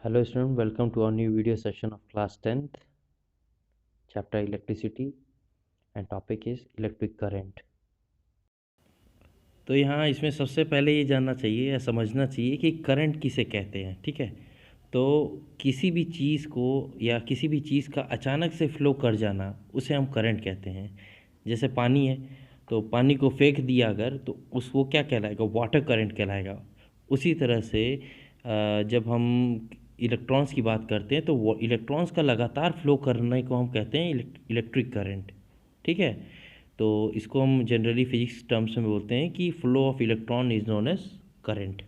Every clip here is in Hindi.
Hello student, welcome to our new video session of class 10th, chapter electricity and topic is electric current। तो यहाँ इसमें सबसे पहले ये जानना चाहिए या समझना चाहिए कि करंट किसे कहते हैं। ठीक है, तो किसी भी चीज़ को या किसी भी चीज़ का अचानक से फ्लो कर जाना उसे हम करंट कहते हैं। जैसे पानी है, तो पानी को फेंक दिया अगर तो वो क्या कहलाएगा, वाटर करंट कहलाएगा। उसी तरह से जब हम इलेक्ट्रॉन्स की बात करते हैं तो वो इलेक्ट्रॉन्स का लगातार फ्लो करने को हम कहते हैं इलेक्ट्रिक करंट। ठीक है, तो इसको हम जनरली फिजिक्स टर्म्स में बोलते हैं कि flow of electron is known as current.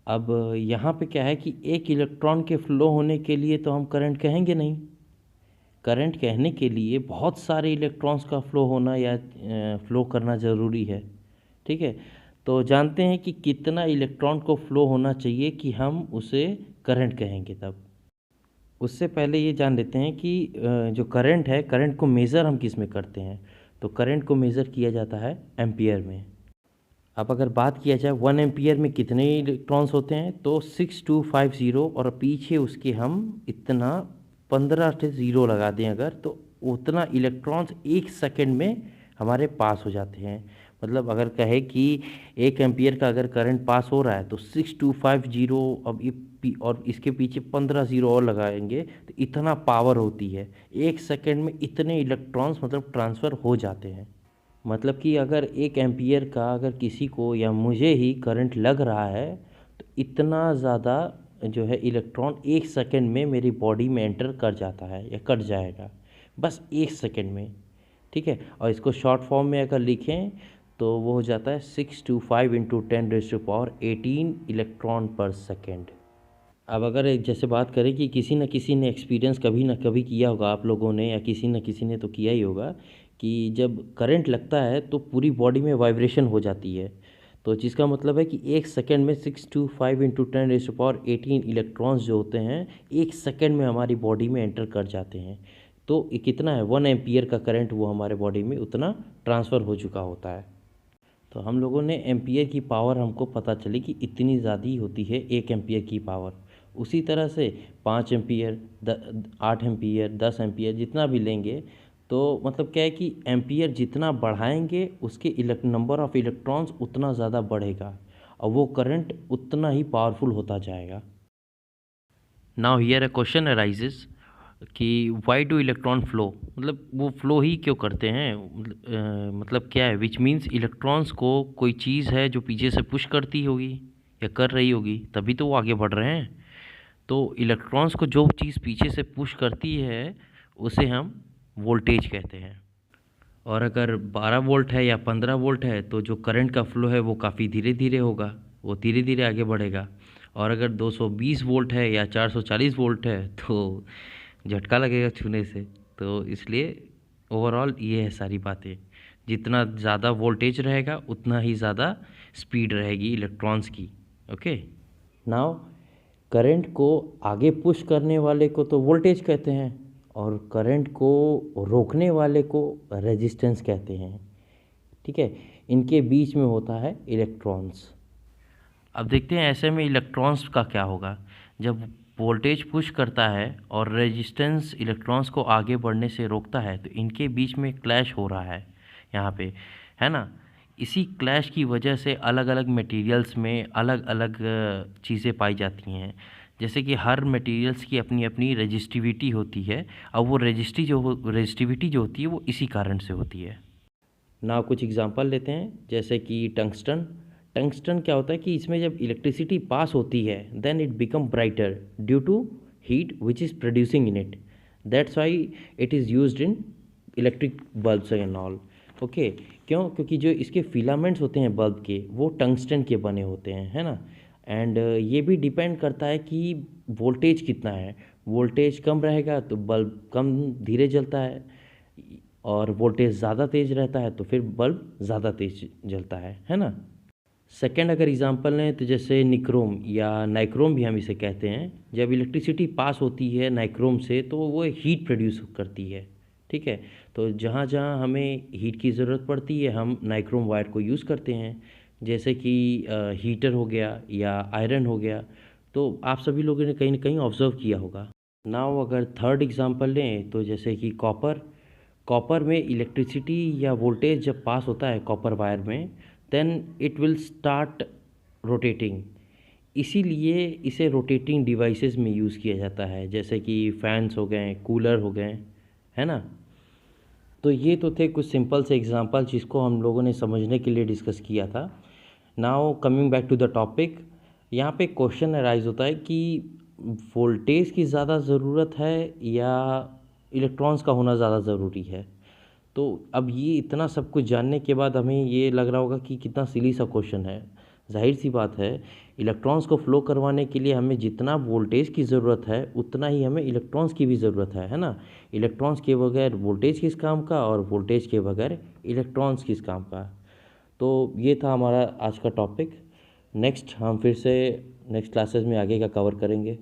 अब यहाँ पे क्या है कि एक इलेक्ट्रॉन के फ्लो होने के लिए तो हम करंट कहेंगे नहीं। करंट कहने के लिए बहुत सारे इलेक्ट्रॉन्स का फ्लो होना या फ्लो करना ज़रूरी है। ठीक है, तो जानते हैं कि कितना इलेक्ट्रॉन को फ्लो होना चाहिए कि हम उसे करंट कहेंगे। तब उससे पहले ये जान लेते हैं कि जो करंट है, करंट को मेज़र हम किस में करते हैं। तो करंट को मेज़र किया जाता है एम्पियर में। अब अगर बात किया जाए 1 एम्पियर में कितने इलेक्ट्रॉन्स होते हैं, तो 6250 और पीछे उसके हम इतना 15 से ज़ीरो लगा दें अगर, तो उतना इलेक्ट्रॉन्स एक सेकंड में हमारे पास हो जाते हैं। मतलब अगर कहे कि 1 एम्पियर का अगर करंट पास हो रहा है तो 6250, अब और इसके पीछे 15 ज़ीरो और लगाएंगे तो इतना पावर होती है। एक सेकंड में इतने इलेक्ट्रॉन्स मतलब ट्रांसफ़र हो जाते हैं। मतलब कि अगर 1 एम्पियर का अगर किसी को या मुझे ही करंट लग रहा है तो इतना ज़्यादा जो है इलेक्ट्रॉन एक सेकंड में मेरी बॉडी में एंटर कर जाता है या कट जाएगा, बस एक सेकंड में। ठीक है, और इसको शॉर्ट फॉर्म में अगर लिखें तो वो हो जाता है 625 इंटू 10⁻18 इलेक्ट्रॉन पर सेकेंड। अब अगर जैसे बात करें कि किसी न किसी ने एक्सपीरियंस कभी ना कभी किया होगा, आप लोगों ने या किसी न किसी ने तो किया ही होगा कि जब करंट लगता है तो पूरी बॉडी में वाइब्रेशन हो जाती है। तो जिसका मतलब है कि एक सेकंड में 625 इंटू 10⁻18 इलेक्ट्रॉन्स जो होते हैं एक सेकंड में हमारी बॉडी में एंटर कर जाते हैं। तो ये कितना है, 1 एम्पियर का करंट वो हमारे बॉडी में उतना ट्रांसफ़र हो चुका होता है। तो हम लोगों ने एम्पियर की पावर हमको पता चली कि इतनी ज़्यादा होती है 1 एम्पियर की पावर। उसी तरह से 5 एम्पियर, 8 एम्पियर, 10 एम्पियर जितना भी लेंगे तो मतलब क्या है कि एम्पियर जितना बढ़ाएंगे उसके नंबर ऑफ़ इलेक्ट्रॉन्स उतना ज़्यादा बढ़ेगा और वो करंट उतना ही पावरफुल होता जाएगा। Now here a question arises कि वाई डू इलेक्ट्रॉन फ्लो, मतलब वो फ्लो ही क्यों करते हैं, मतलब क्या है, विच मीन्स इलेक्ट्रॉन्स को कोई चीज़ है जो पीछे से पुश करती होगी या कर रही होगी तभी तो वो आगे बढ़ रहे हैं। तो इलेक्ट्रॉन्स को जो चीज़ पीछे से पुश करती है उसे हम वोल्टेज कहते हैं। और अगर 12 वोल्ट है या 15 वोल्ट है तो जो करंट का फ्लो है वो काफ़ी धीरे धीरे होगा, वो धीरे धीरे आगे बढ़ेगा। और अगर 220 वोल्ट है या 440 वोल्ट है तो झटका लगेगा छूने से। तो इसलिए ओवरऑल ये है सारी बातें, जितना ज़्यादा वोल्टेज रहेगा उतना ही ज़्यादा स्पीड रहेगी इलेक्ट्रॉन्स की। ओके, नाउ करंट को आगे पुश करने वाले को तो वोल्टेज कहते हैं और करंट को रोकने वाले को रेजिस्टेंस कहते हैं। ठीक है, इनके बीच में होता है इलेक्ट्रॉन्स। अब देखते हैं ऐसे में इलेक्ट्रॉन्स का क्या होगा। जब वोल्टेज पुश करता है और रेजिस्टेंस इलेक्ट्रॉन्स को आगे बढ़ने से रोकता है तो इनके बीच में क्लैश हो रहा है यहाँ पे, है ना। इसी क्लैश की वजह से अलग अलग मटेरियल्स में अलग अलग चीज़ें पाई जाती हैं। जैसे कि हर मटेरियल्स की अपनी अपनी रेजिस्टिविटी होती है और वो रेजिस्टिविटी जो होती है वो इसी कारण से होती है ना। कुछ एग्जांपल लेते हैं, जैसे कि टंगस्टन। टंगस्टन क्या होता है कि इसमें जब इलेक्ट्रिसिटी पास होती है then it become brighter due to heat which is producing in it, that's why it is used in electric bulbs and all. Okay, क्यों, क्योंकि जो इसके फिलामेंट्स होते हैं बल्ब के वो टंगस्टन के बने होते हैं, है ना। एंड ये भी डिपेंड करता है कि वोल्टेज कितना है। वोल्टेज कम रहेगा तो बल्ब कम धीरे जलता है और वोल्टेज ज़्यादा तेज़ रहता है तो फिर बल्ब ज़्यादा तेज़ जलता है ना। सेकेंड अगर एग्जांपल लें तो जैसे निक्रोम या नाइक्रोम भी हम इसे कहते हैं। जब इलेक्ट्रिसिटी पास होती है नाइक्रोम से तो वो हीट प्रोड्यूस करती है। ठीक है, तो जहाँ जहाँ हमें हीट की ज़रूरत पड़ती है हम नाइक्रोम वायर को यूज़ करते हैं। जैसे कि हीटर हो गया या आयरन हो गया, तो आप सभी लोगों ने कहीं न कहीं ऑब्ज़र्व किया होगा। नाउ अगर थर्ड एग्ज़ाम्पल लें तो जैसे कि कॉपर, कॉपर में इलेक्ट्रिसिटी या वोल्टेज जब पास होता है कॉपर वायर में, then it will start rotating. इसीलिए इसे रोटेटिंग डिवाइसेस में यूज़ किया जाता है, जैसे कि फैन्स हो गए, कूलर हो गए, है ना? तो ये तो थे कुछ सिंपल से एग्जांपल जिसको हम लोगों ने समझने के लिए डिस्कस किया था। Now coming back to the topic, यहाँ पे क्वेश्चन अराइज होता है कि वोल्टेज की ज़्यादा ज़रूरत है या इलेक्ट्रॉन्स का होना ज़्यादा ज़रूरी है। तो अब ये इतना सब कुछ जानने के बाद हमें ये लग रहा होगा कि कितना सिली सा क्वेश्चन है। ज़ाहिर सी बात है, इलेक्ट्रॉन्स को फ्लो करवाने के लिए हमें जितना वोल्टेज की ज़रूरत है उतना ही हमें इलेक्ट्रॉन्स की भी ज़रूरत है ना? इलेक्ट्रॉन्स के बगैर वोल्टेज किस काम का और वोल्टेज के बगैर इलेक्ट्रॉन्स किस काम का। तो ये था हमारा आज का टॉपिक। नेक्स्ट हम फिर से नेक्स्ट क्लासेस में आगे का कवर करेंगे।